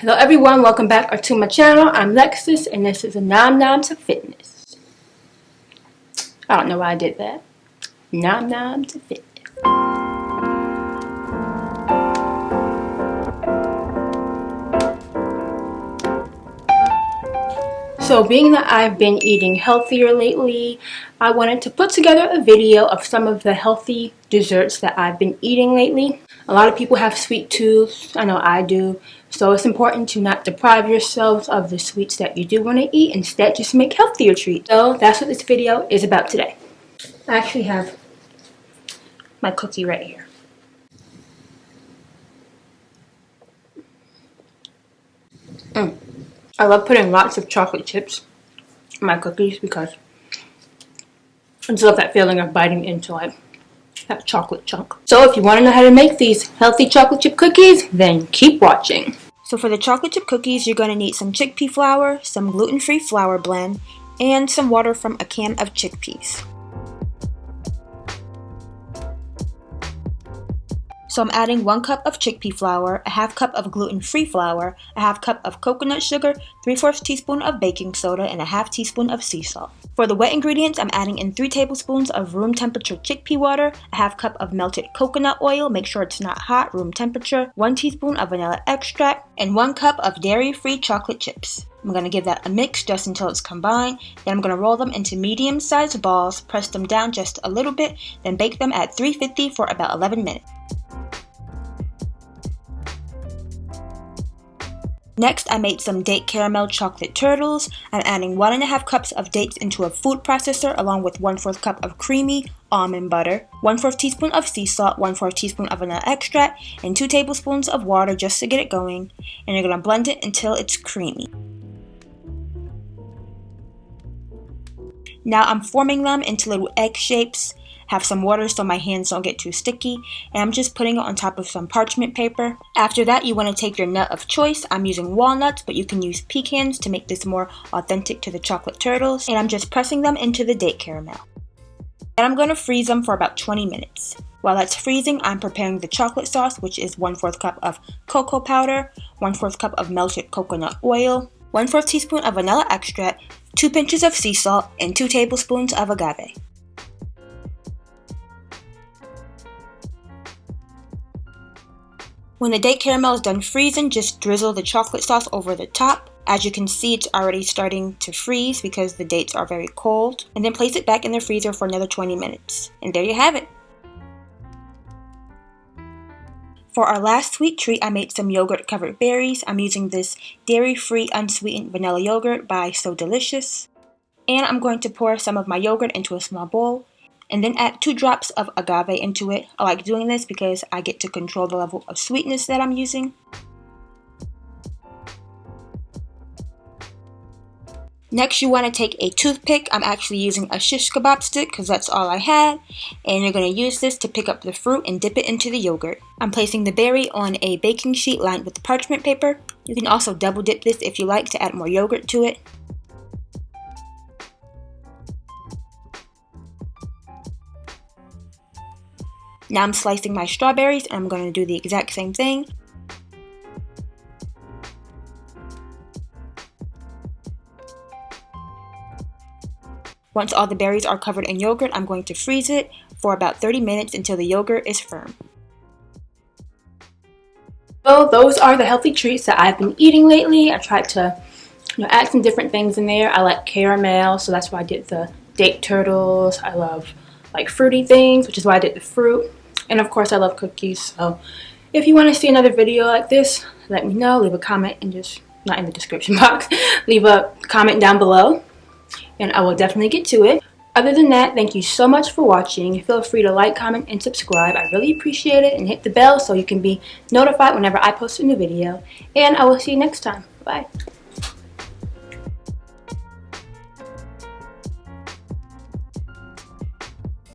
Hello everyone, welcome back to my channel. I'm Lexus and this is a Nom Nom to Fitness. I don't know why I did that. Nom Nom to Fitness. So being that I've been eating healthier lately, I wanted to put together a video of some of the healthy desserts that I've been eating lately. A lot of people have sweet tooth, I know I do, so it's important to not deprive yourselves of the sweets that you do want to eat. Instead, just make healthier treats. So that's what this video is about today. I actually have my cookie right here. I love putting lots of chocolate chips in my cookies because I just love that feeling of biting into like that chocolate chunk. So if you want to know how to make these healthy chocolate chip cookies, then keep watching. So for the chocolate chip cookies, you're going to need some chickpea flour, some gluten-free flour blend, and some water from a can of chickpeas. So I'm adding 1 cup of chickpea flour, a half cup of gluten-free flour, a half cup of coconut sugar, 3/4 teaspoon of baking soda, and a half teaspoon of sea salt. For the wet ingredients, I'm adding in 3 tablespoons of room temperature chickpea water, a half cup of melted coconut oil, make sure it's not hot, room temperature, 1 teaspoon of vanilla extract, and 1 cup of dairy-free chocolate chips. I'm going to give that a mix just until it's combined. Then I'm going to roll them into medium-sized balls, press them down just a little bit, then bake them at 350 for about 11 minutes. Next, I made some date caramel chocolate turtles. I'm adding 1.5 cups of dates into a food processor along with 1/4 cup of creamy almond butter, 1/4 teaspoon of sea salt, 1/4 teaspoon of vanilla extract, and 2 tablespoons of water just to get it going. And you're going to blend it until it's creamy. Now I'm forming them into little egg shapes. Have some water so my hands don't get too sticky, and I'm just putting it on top of some parchment paper. After that, you want to take your nut of choice. I'm using walnuts, but you can use pecans to make this more authentic to the chocolate turtles, and I'm just pressing them into the date caramel. And I'm going to freeze them for about 20 minutes. While that's freezing, I'm preparing the chocolate sauce, which is 1/4 cup of cocoa powder, 1/4 cup of melted coconut oil, 1/4 teaspoon of vanilla extract, 2 pinches of sea salt, and 2 tablespoons of agave. When the date caramel is done freezing, just drizzle the chocolate sauce over the top. As you can see, it's already starting to freeze because the dates are very cold. And then place it back in the freezer for another 20 minutes. And there you have it. For our last sweet treat, I made some yogurt covered berries. I'm using this dairy-free unsweetened vanilla yogurt by So Delicious. And I'm going to pour some of my yogurt into a small bowl, and then add 2 drops of agave into it. I like doing this because I get to control the level of sweetness that I'm using. Next, you want to take a toothpick. I'm actually using a shish kebab stick because that's all I had. And you're going to use this to pick up the fruit and dip it into the yogurt. I'm placing the berry on a baking sheet lined with parchment paper. You can also double dip this if you like to add more yogurt to it. Now I'm slicing my strawberries, and I'm going to do the exact same thing. Once all the berries are covered in yogurt, I'm going to freeze it for about 30 minutes until the yogurt is firm. So those are the healthy treats that I've been eating lately. I tried to add some different things in there. I like caramel, so that's why I did the date turtles. I love like fruity things, which is why I did the fruit. And of course I love cookies, so if you want to see another video like this, let me know. Leave a comment and just, not in the description box, leave a comment down below and I will definitely get to it. Other than that, thank you so much for watching. Feel free to like, comment, and subscribe. I really appreciate it, and hit the bell so you can be notified whenever I post a new video. And I will see you next time. Bye.